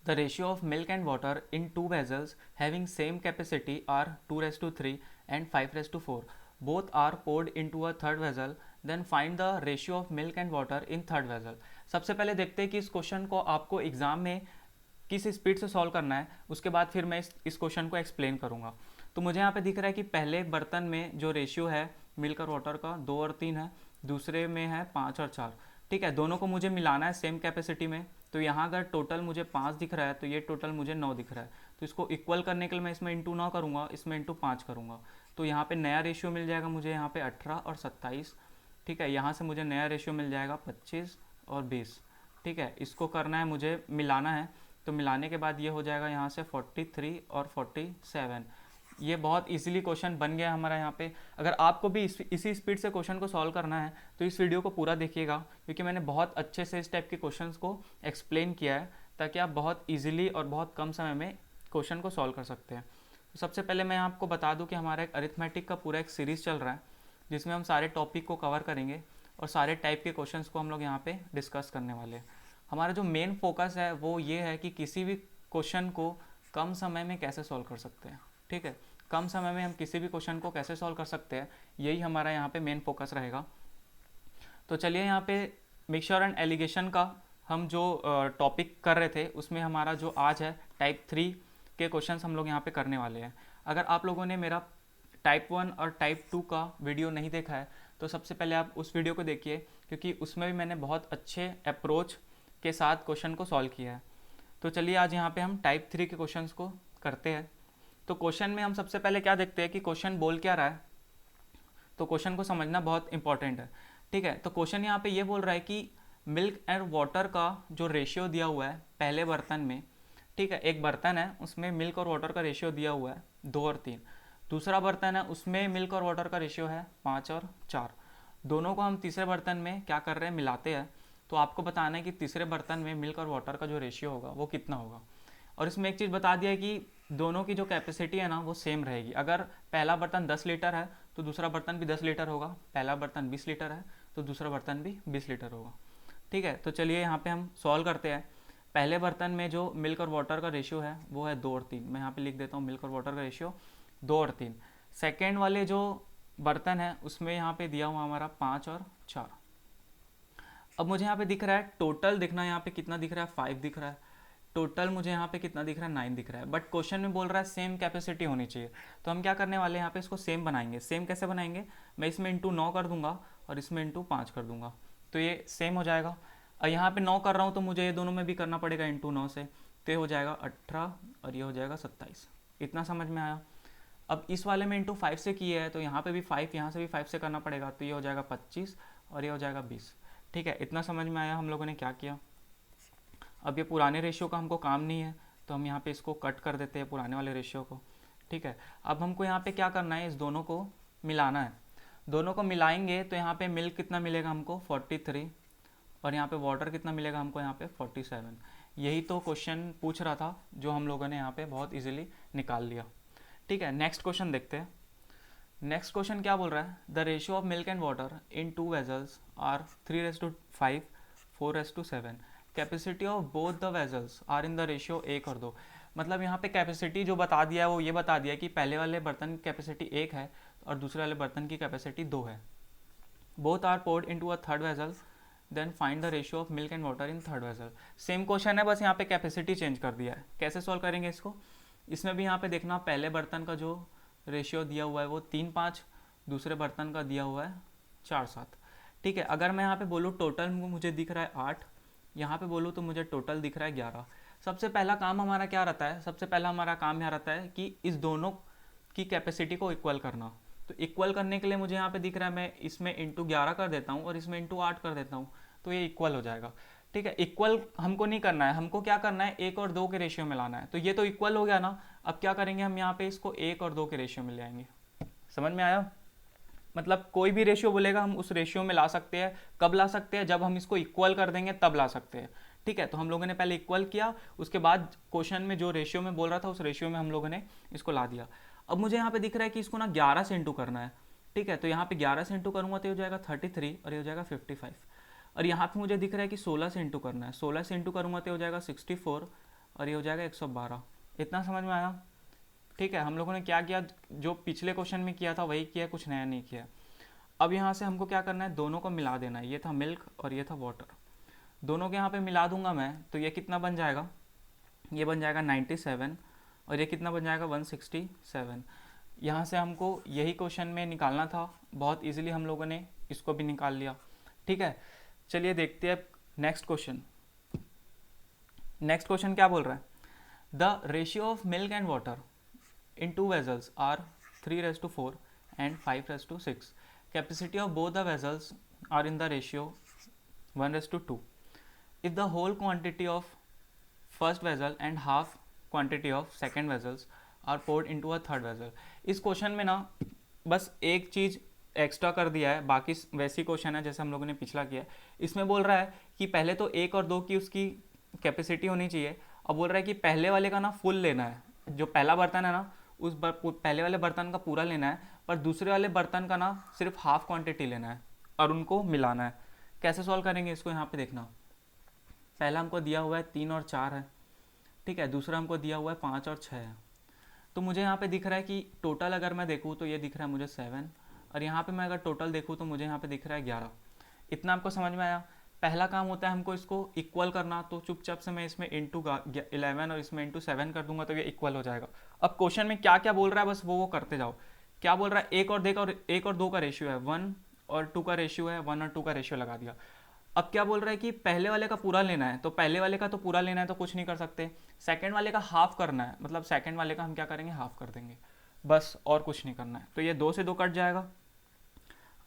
The ratio of milk and water in two vessels having same capacity are 2:3 and 5:4. Both are poured into a third vessel. Then find the ratio of milk and water in third vessel. सबसे पहले देखते हैं कि इस question को आपको exam में किस स्पीड से सॉल्व करना है, उसके बाद फिर मैं इस क्वेश्चन को एक्सप्लेन करूंगा। तो मुझे यहाँ पे दिख रहा है कि पहले बर्तन में जो रेशियो है मिल्क और वाटर का 2 और 3 है, दूसरे में है 5 और 4। ठीक है, दोनों को मुझे मिलाना है सेम कैपेसिटी में। तो यहाँ अगर टोटल मुझे 5 दिख रहा है तो ये टोटल मुझे 9 दिख रहा है। तो इसको इक्वल करने के लिए मैं इसमें इंटू 9 करूँगा, इसमें इंटू 5 करूँगा। तो यहाँ पे नया रेशियो मिल जाएगा मुझे, यहाँ पे 18 और 27। ठीक है, यहाँ से मुझे नया रेशियो मिल जाएगा 25 और 20। ठीक है, इसको करना है मुझे, मिलाना है। तो मिलाने के बाद ये हो जाएगा यहाँ से 43 और 47। ये बहुत इजीली क्वेश्चन बन गया हमारा यहाँ पे। अगर आपको भी इसी स्पीड से क्वेश्चन को सॉल्व करना है तो इस वीडियो को पूरा देखिएगा, क्योंकि मैंने बहुत अच्छे से इस टाइप के क्वेश्चंस को एक्सप्लेन किया है, ताकि आप बहुत इजीली और बहुत कम समय में क्वेश्चन को सॉल्व कर सकते हैं। तो सबसे पहले मैं आपको बता दूं कि हमारा एक अरिथमेटिक का पूरा एक सीरीज़ चल रहा है, जिसमें हम सारे टॉपिक को कवर करेंगे और सारे टाइप के क्वेश्चंस को हम लोग यहाँ पे डिस्कस करने वाले हैं। हमारा जो मेन फोकस है वो ये है कि किसी भी क्वेश्चन को कम समय में कैसे सॉल्व कर सकते हैं। ठीक है, कम समय में हम किसी भी क्वेश्चन को कैसे सॉल्व कर सकते हैं, यही हमारा यहाँ पे मेन फोकस रहेगा। तो चलिए, यहाँ पे मिक्सचर एंड एलिगेशन का हम जो टॉपिक कर रहे थे, उसमें हमारा जो आज है टाइप 3 के क्वेश्चंस हम लोग यहाँ पे करने वाले हैं। अगर आप लोगों ने मेरा टाइप 1 और टाइप 2 का वीडियो नहीं देखा है तो सबसे पहले आप उस वीडियो को देखिए, क्योंकि उसमें भी मैंने बहुत अच्छे अप्रोच के साथ क्वेश्चन को सॉल्व किया है। तो चलिए, आज यहाँ पे हम टाइप 3 के क्वेश्चंस को करते हैं। तो क्वेश्चन में हम सबसे पहले क्या देखते हैं कि क्वेश्चन बोल क्या रहा है। तो क्वेश्चन को समझना बहुत इंपॉर्टेंट है। ठीक है, तो क्वेश्चन यहाँ पे ये बोल रहा है कि मिल्क एंड वाटर का जो रेशियो दिया हुआ है पहले बर्तन में। ठीक है, एक बर्तन है उसमें मिल्क और वाटर का रेशियो दिया हुआ है 2 और 3। दूसरा बर्तन है उसमें मिल्क और वाटर का रेशियो है 5 और 4। दोनों को हम तीसरे बर्तन में क्या कर रहे हैं, मिलाते हैं। तो आपको बताना है कि तीसरे बर्तन में मिल्क और वाटर का जो रेशियो होगा वो कितना होगा। और इसमें एक चीज़ बता दिया है कि दोनों की जो कैपेसिटी है ना वो सेम रहेगी। अगर पहला बर्तन 10 लीटर है तो दूसरा बर्तन भी 10 लीटर होगा, पहला बर्तन 20 लीटर है तो दूसरा बर्तन भी 20 लीटर होगा। ठीक है, तो चलिए यहाँ पे हम सॉल्व करते हैं। पहले बर्तन में जो मिल्क और वाटर का रेशियो है वो है 2 और 3। मैं यहाँ पे लिख देता हूँ मिल्क और वाटर का रेशियो 2 और 3। सेकेंड वाले जो बर्तन है उसमें यहाँ पे दिया हुआ हमारा 5 और 4। अब मुझे यहाँ पे दिख रहा है टोटल, दिखना यहाँ पे कितना दिख रहा है, 5 दिख रहा है। टोटल मुझे यहाँ पे कितना दिख रहा है, 9 दिख रहा है। बट क्वेश्चन में बोल रहा है सेम कैपेसिटी होनी चाहिए। तो हम क्या करने वाले हैं, यहाँ पे इसको सेम बनाएंगे। सेम कैसे बनाएंगे, मैं इसमें इंटू 9 कर दूंगा और इसमें इंटू 5 कर दूंगा, तो ये सेम हो जाएगा। और यहाँ पे 9 कर रहा हूँ तो मुझे ये दोनों में भी करना पड़ेगा इंटू 9 से, तो ये हो जाएगा 18 और ये हो जाएगा 27। इतना समझ में आया। अब इस वाले में इंटू 5 से किए है तो यहाँ पे भी 5, यहाँ से भी 5 से करना पड़ेगा, तो ये हो जाएगा 25 और ये हो जाएगा 20। ठीक है, इतना समझ में आया हम लोगों ने क्या किया। अब ये पुराने रेशियो का हमको काम नहीं है, तो हम यहाँ पे इसको कट कर देते हैं पुराने वाले रेशियो को। ठीक है, अब हमको यहाँ पे क्या करना है, इस दोनों को मिलाना है। दोनों को मिलाएंगे तो यहाँ पे मिल्क कितना मिलेगा हमको 43, और यहाँ पे वाटर कितना मिलेगा हमको यहाँ पे 47। यही तो क्वेश्चन पूछ रहा था, जो हम लोगों ने यहाँ पे बहुत इजीली निकाल लिया। ठीक है, नेक्स्ट क्वेश्चन देखते हैं। नेक्स्ट क्वेश्चन क्या बोल रहा है, the ratio of milk and water in two vessels are 3:5, 4:7। Capacity of both the vessels are in the ratio 1 और 2। मतलब यहाँ पे कैपेसिटी जो बता दिया है वो ये बता दिया कि पहले वाले बर्तन की कैपेसिटी 1 है और दूसरे वाले बर्तन की कैपेसिटी 2 है। Both are poured into a third vessel, then find the ratio of milk and water in third vessel. Same question है, बस यहाँ पे कैपेसिटी चेंज कर दिया है। कैसे सॉल्व करेंगे इसको, इसमें भी यहाँ पे देखना, पहले बर्तन का जो रेशियो दिया हुआ है वो 3:5, दूसरे बर्तन का दिया हुआ है 4:7। ठीक है, अगर मैं यहाँ पे बोलूँ टोटल मुझे दिख रहा है 8, यहाँ पे बोलूँ तो मुझे टोटल दिख रहा है 11। सबसे पहला काम हमारा क्या रहता है, सबसे पहला हमारा काम यहाँ रहता है कि इस दोनों की कैपेसिटी को इक्वल करना। तो इक्वल करने के लिए मुझे यहाँ पे दिख रहा है, मैं इसमें इंटू 11 कर देता हूँ और इसमें इंटू 8 कर देता हूँ, तो ये इक्वल हो जाएगा। ठीक है, इक्वल हमको नहीं करना है, हमको क्या करना है, 1 और 2 के रेशियो में लाना है। तो ये तो इक्वल हो गया ना। अब क्या करेंगे, हम यहाँ पे इसको 1 और 2 के रेशियो में ले आएंगे। समझ में आया। मतलब कोई भी रेशियो बोलेगा हम उस रेशियो में ला सकते हैं। कब ला सकते हैं, जब हम इसको इक्वल कर देंगे तब ला सकते हैं। ठीक है, तो हम लोगों ने पहले इक्वल किया, उसके बाद क्वेश्चन में जो रेशियो में बोल रहा था उस रेशियो में हम लोगों ने इसको ला दिया। अब मुझे यहाँ पे दिख रहा है कि इसको ना 11 से इंटू करना है। ठीक है, तो यहाँ पे 11 से इंटू करूँगा तो ये हो जाएगा 33 और ये हो जाएगा 55। और यहाँ पे मुझे दिख रहा है कि 16 से इंटू करना है। 16 से इंटू करूँगा तो हो जाएगा 64 और ये हो जाएगा 112। इतना समझ में आया? ठीक है, हम लोगों ने क्या किया, जो पिछले क्वेश्चन में किया था वही किया, कुछ नया नहीं किया। अब यहाँ से हमको क्या करना है, दोनों को मिला देना है। ये था मिल्क और ये था वाटर, दोनों के यहाँ पे मिला दूंगा मैं, तो ये कितना बन जाएगा, ये बन जाएगा 97 और ये कितना बन जाएगा 167। यहाँ से हमको यही क्वेश्चन में निकालना था, बहुत इजीली हम लोगों ने इसको भी निकाल लिया। ठीक है, चलिए देखते हैं नेक्स्ट क्वेश्चन। नेक्स्ट क्वेश्चन क्या बोल रहा है, the ratio of milk and water in two vessels are 3:4 and 5:6. Capacity of both the vessels are in the ratio 1:2. If the whole quantity of first vessel and half quantity of second vessels are poured into a third vessel. इस question में ना बस एक चीज़ extra कर दिया है, बाकी वैसी क्वेश्चन है जैसे हम लोगों ने पिछला किया है। इसमें बोल रहा है कि पहले तो 1 और 2 की उसकी कैपेसिटी होनी चाहिए, अब बोल रहा है कि पहले वाले का ना फुल लेना है, जो पहला बर्तन है ना उस पहले वाले बर्तन का पूरा लेना है, पर दूसरे वाले बर्तन का ना सिर्फ हाफ क्वांटिटी लेना है और उनको मिलाना है। कैसे सॉल्व करेंगे इसको, यहाँ पे देखना, पहला हमको दिया हुआ है 3 और 4 है, ठीक है, दूसरा हमको दिया हुआ है 5 और 6 है। तो मुझे यहाँ पे दिख रहा है कि टोटल अगर मैं देखूँ तो ये दिख रहा है मुझे 7, और यहाँ पे मैं अगर टोटल देखूँ तो मुझे यहाँ पे दिख रहा है 11। इतना आपको समझ में आया? पहला काम होता है हमको इसको इक्वल करना, तो चुपचाप से मैं इसमें इंटू 11 और इसमें इंटू 7 कर दूंगा तो ये इक्वल हो जाएगा। अब क्वेश्चन में क्या क्या बोल रहा है बस वो करते जाओ। क्या बोल रहा है, एक और 2 का रेशियो है, 1 और 2 का रेशियो है, 1 और 2 का रेशियो लगा दिया। अब क्या बोल रहा है कि पहले वाले का पूरा लेना है, तो पहले वाले का तो पूरा लेना है तो कुछ नहीं कर सकते। सेकंड वाले का हाफ करना है, मतलब सेकंड वाले का हम क्या करेंगे, हाफ कर देंगे बस, और कुछ नहीं करना है। तो ये 2 से 2 कट जाएगा।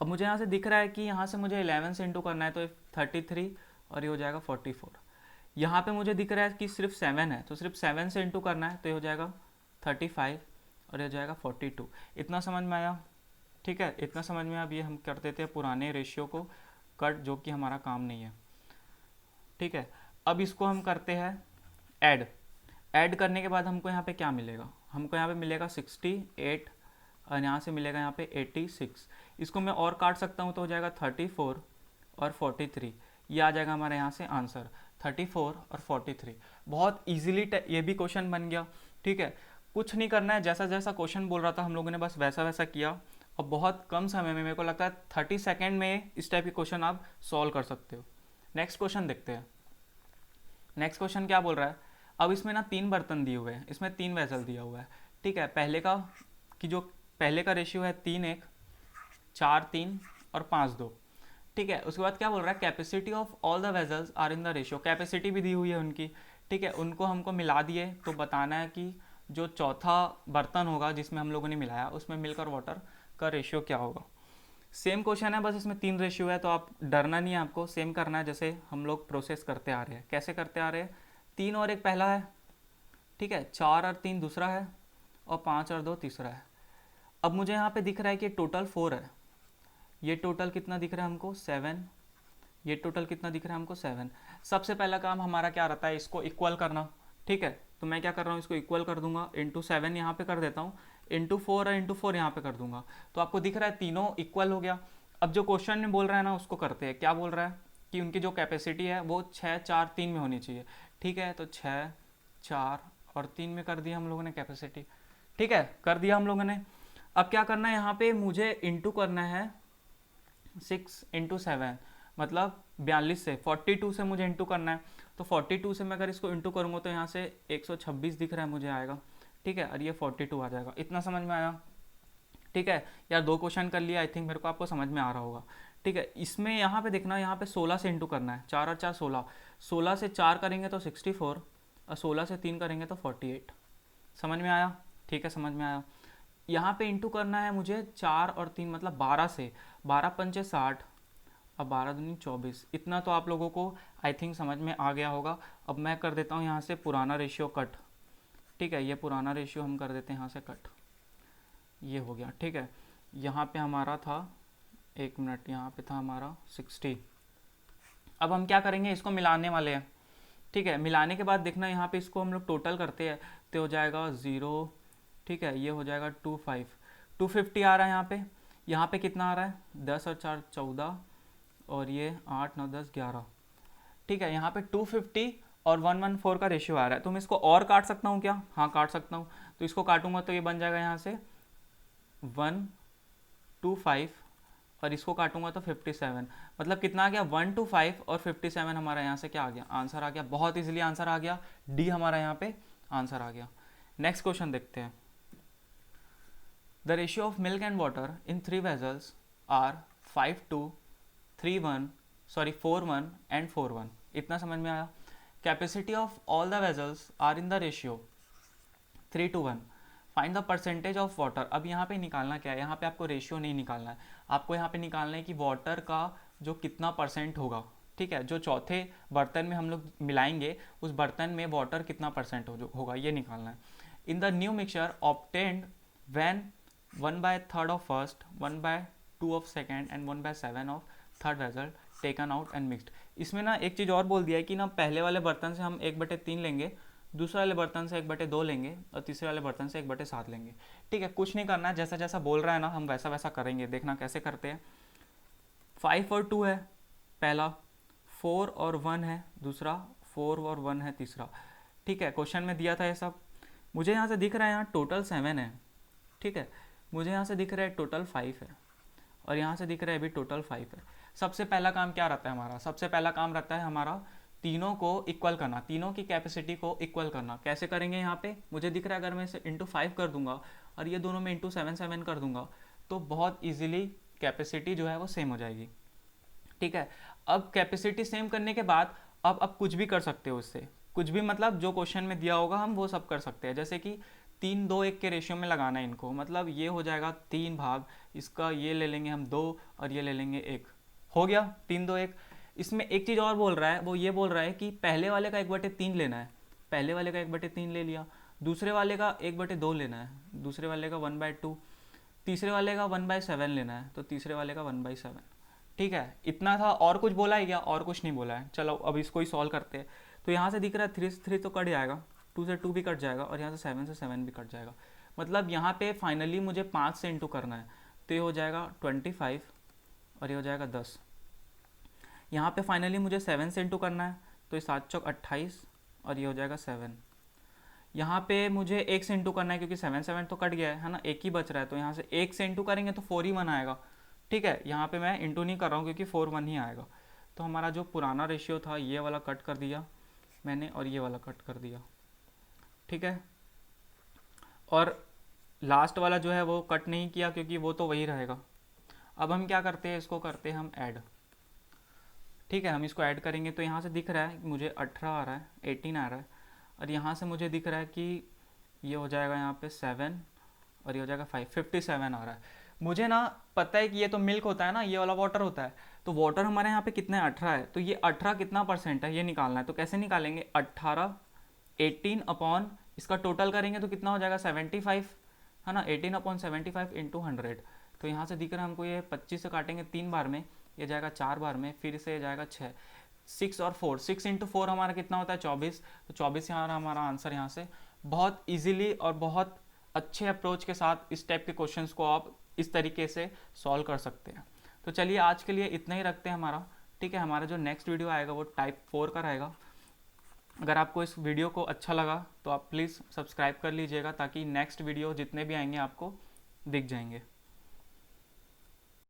अब मुझे यहाँ से दिख रहा है कि यहाँ से मुझे 11 से इंटू करना है तो 33 और ये हो जाएगा 44। यहाँ पे मुझे दिख रहा है कि सिर्फ 7 है, तो सिर्फ 7 से इंटू करना है तो ये हो जाएगा 35 और ये हो जाएगा 42। इतना समझ में आया? ठीक है, इतना समझ में। अब ये हम कर देते हैं पुराने रेशियो को कट, जो कि हमारा काम नहीं है। ठीक है, अब इसको हम करते हैं ऐड करने के बाद हमको यहाँ पे क्या मिलेगा, हमको यहाँ पे मिलेगा 68 और यहाँ से मिलेगा यहाँ पे 86। इसको मैं और काट सकता हूँ तो हो जाएगा 34 और 43, ये आ जाएगा हमारे यहाँ से आंसर 34 और 43। बहुत इजीली ये भी क्वेश्चन बन गया। ठीक है, कुछ नहीं करना है, जैसा जैसा क्वेश्चन बोल रहा था हम लोगों ने बस वैसा वैसा किया, और बहुत कम समय में, मेरे को लगता है 30 सेकेंड में इस टाइप के क्वेश्चन आप सॉल्व कर सकते हो। नेक्स्ट क्वेश्चन देखते हैं। नेक्स्ट क्वेश्चन क्या बोल रहा है, अब इसमें ना 3 बर्तन दिए हुए हैं, इसमें 3 वेसल दिया हुआ है। ठीक है, पहले का रेशियो है 3:1, 4:3 और 5:2। ठीक है, उसके बाद क्या बोल रहा है, capacity of all the vessels are in the ratio, capacity भी दी हुई है उनकी। ठीक है, उनको हमको मिला दिए तो बताना है कि जो चौथा बर्तन होगा जिसमें हम लोगों ने मिलाया उसमें मिल्क और वाटर का रेशियो क्या होगा। सेम क्वेश्चन है, बस इसमें 3 रेशियो है, तो आप डरना नहीं है, आपको सेम करना है जैसे हम लोग प्रोसेस करते आ रहे हैं। कैसे करते आ रहे हैं, 3 और 1 पहला है, ठीक है, 4 और 3 दूसरा है, और 5 और 2 तीसरा है। अब मुझे यहाँ पे दिख रहा है कि टोटल 4 है, ये टोटल कितना दिख रहा है हमको 7, ये टोटल कितना दिख रहा है हमको 7। सबसे पहला काम हमारा क्या रहता है, इसको इक्वल करना। ठीक है, तो मैं क्या कर रहा हूँ, इसको इक्वल कर दूंगा, इंटू 7 यहाँ पे कर देता हूँ, इंटू 4 और इंटू 4 यहाँ पे कर दूंगा, तो आपको दिख रहा है तीनों इक्वल हो गया। अब जो क्वेश्चन में बोल रहा है ना उसको करते हैं। क्या बोल रहा है कि उनकी जो कैपेसिटी है वो 6, 4, 3 में होनी चाहिए। ठीक है, तो 6, 4 और 3 में कर दिया हम लोगों ने कैपेसिटी। ठीक है, कर दिया हम लोगों ने। अब क्या करना है, यहाँ पे मुझे इंटू करना है 6 इंटू 7, मतलब 42 से, 42 से मुझे इंटू करना है। तो 42 से मैं अगर इसको इंटू करूँगा तो यहाँ से 126 दिख रहा है मुझे आएगा। ठीक है, और ये 42 आ जाएगा। इतना समझ में आया? ठीक है यार, 2 क्वेश्चन कर लिया, आई थिंक मेरे को आपको समझ में आ रहा होगा। ठीक है, इसमें यहाँ पे देखना, यहाँ पे 16 से इंटू करना है, 4 और 4 16, 16 से 4 करेंगे तो 64 और 16 से 3 करेंगे तो 48। समझ में आया? ठीक है, समझ में आया। यहाँ पे इंटू करना है मुझे 4 और 3 मतलब 12 से, 12 पंचे 60 और 12 दूनी 24। इतना तो आप लोगों को आई थिंक समझ में आ गया होगा। अब मैं कर देता हूँ यहाँ से पुराना रेशियो कट। ठीक है, ये पुराना रेशियो हम कर देते हैं यहाँ से कट, ये हो गया। ठीक है, यहाँ पे हमारा था, 1 मिनट, यहाँ पे था हमारा 60। अब हम क्या करेंगे, इसको मिलाने वाले हैं। ठीक है, मिलाने के बाद देखना यहाँ पे इसको हम लोग टोटल करते हैं तो हो जाएगा 0। ठीक है, ये हो जाएगा 250 आ रहा है यहाँ पे। यहाँ पे कितना आ रहा है, 10 और 4 14 और ये 8 9 10 11। ठीक है, यहाँ पे 250 और 1:4 का रेशियो आ रहा है, तो मैं इसको और काट सकता हूँ क्या? हाँ काट सकता हूँ। तो इसको काटूंगा तो ये बन जाएगा यहाँ से 1:5 और इसको काटूंगा तो 57। मतलब कितना आ गया? 1:5 और 57 हमारा यहाँ से क्या आ गया? आंसर आ गया। बहुत इजीली आंसर आ गया, डी हमारा यहाँ पे आंसर आ गया। नेक्स्ट क्वेश्चन देखते हैं। The ratio of milk and water in 3 vessels are 5:3:1 sorry 4:1 and 4:1। इतना समझ में आया? Capacity of all the vessels are in the ratio 3:1। Find the percentage of water. अब यहाँ पे निकालना क्या है? यहाँ पे आपको रेशियो नहीं निकालना है, आपको यहाँ पे निकालना है कि वाटर का जो कितना परसेंट होगा। ठीक है, जो चौथे बर्तन में हम लोग मिलाएंगे उस बर्तन में वाटर कितना परसेंट होगा, ये निकालना है। In the new mixture obtained when 1/3 of first, 1/2 of second and 1/7 of third vessel taken out and mixed. इसमें ना एक चीज़ और बोल दिया है कि ना पहले वाले बर्तन से हम 1/3 लेंगे, दूसरे वाले बर्तन से 1/2 लेंगे और तीसरे वाले बर्तन से 1/7 लेंगे। ठीक है, कुछ नहीं करना है, जैसा जैसा बोल रहा है ना हम वैसा वैसा करेंगे। देखना कैसे करते हैं। 5 और 2 है पहला, 4 और 1 है दूसरा, 4 और 1 है तीसरा। ठीक है, क्वेश्चन में दिया था ये सब। मुझे यहाँ से दिख रहा है यहाँ टोटल 7 है। ठीक है, मुझे यहाँ से दिख रहा है टोटल 5 है और यहाँ से दिख रहा है अभी टोटल 5 है। सबसे पहला काम क्या रहता है हमारा? सबसे पहला काम रहता है हमारा तीनों को इक्वल करना, तीनों की कैपेसिटी को इक्वल करना। कैसे करेंगे? यहाँ पे मुझे दिख रहा है अगर मैं इसे इंटू 5 कर दूंगा और ये दोनों में इंटू 7 कर दूंगा तो बहुत ईजिली कैपेसिटी जो है वो सेम हो जाएगी। ठीक है, अब कैपेसिटी सेम करने के बाद अब कुछ भी कर सकते हो इससे, कुछ भी मतलब जो क्वेश्चन में दिया होगा हम वो सब कर सकते हैं। जैसे कि 3:2:1 के रेशियो में लगाना है इनको, मतलब ये हो जाएगा 3 भाग, इसका ये ले लेंगे हम 2 और ये ले लेंगे 1, हो गया 3:2:1। इसमें एक चीज़ और बोल रहा है, वो ये बोल रहा है कि पहले वाले का 1/3 लेना है, पहले वाले का 1/3 ले लिया, दूसरे वाले का 1/2 लेना है, दूसरे वाले का 1/2, तीसरे वाले का 1/7 लेना है तो तीसरे वाले का 1/7। ठीक है, इतना था। और कुछ बोला है क्या? और कुछ नहीं बोला है। चलो अब इसको ही सॉल्व करते हैं। तो यहाँ से दिख रहा है 3 से 3 तो कट जाएगा, 2 से 2 भी कट जाएगा और यहाँ से 7 से 7 भी कट जाएगा। मतलब यहाँ पे फाइनली मुझे 5 से इंटू करना है तो ये हो जाएगा 25 और ये हो जाएगा 10। यहाँ पे फाइनली मुझे 7 से इंटू करना है तो ये 7 चौक 28 और ये हो जाएगा 7। यहाँ पे मुझे 1 से इंटू करना है क्योंकि 7 7 तो कट गया है ना, 1 ही बच रहा है तो यहाँ से 1 से इंटू करेंगे तो 4 ही 1 आएगा। ठीक है, यहाँ पे मैं इंटू नहीं कर रहा हूँ क्योंकि 4 1 ही आएगा। तो हमारा जो पुराना रेशियो था ये वाला कट कर दिया मैंने और ये वाला कट कर दिया। ठीक है, और लास्ट वाला जो है वो कट नहीं किया क्योंकि वो तो वही रहेगा। अब हम क्या करते हैं, इसको करते हैं हम ऐड। ठीक है, हम इसको ऐड करेंगे तो यहाँ से दिख रहा है कि मुझे 18 आ रहा है, 18 आ रहा है और यहाँ से मुझे दिख रहा है कि ये हो जाएगा यहाँ पे 7 और ये हो जाएगा 5, 57 आ रहा है। मुझे ना पता है कि ये तो मिल्क होता है ना, ये वाला वाटर होता है, तो वाटर हमारे यहाँ पे कितना है? 18 है। तो ये 18 कितना परसेंट है ये निकालना है। तो कैसे निकालेंगे? 18 18 अपॉन इसका टोटल करेंगे तो कितना हो जाएगा? 75 है ना, 18/75 इंटू 100। तो यहाँ से दिख रहा है हमको ये 25 से काटेंगे 3 बार में, ये जाएगा 4 बार में, फिर से जाएगा 6, 6 और 4, 6 इंटू 4 हमारा कितना होता है? 24। तो 24 यहाँ हमारा आंसर। यहाँ से बहुत इजीली और बहुत अच्छे अप्रोच के साथ इस टाइप के क्वेश्चंस को आप इस तरीके से सॉल्व कर सकते हैं। तो चलिए आज के लिए इतना ही रखते हैं हमारा। ठीक है, हमारा जो नेक्स्ट वीडियो आएगा वो टाइप 4 का रहेगा। अगर आपको इस वीडियो को अच्छा लगा तो आप प्लीज़ सब्सक्राइब कर लीजिएगा ताकि नेक्स्ट वीडियो जितने भी आएंगे आपको दिख जाएंगे।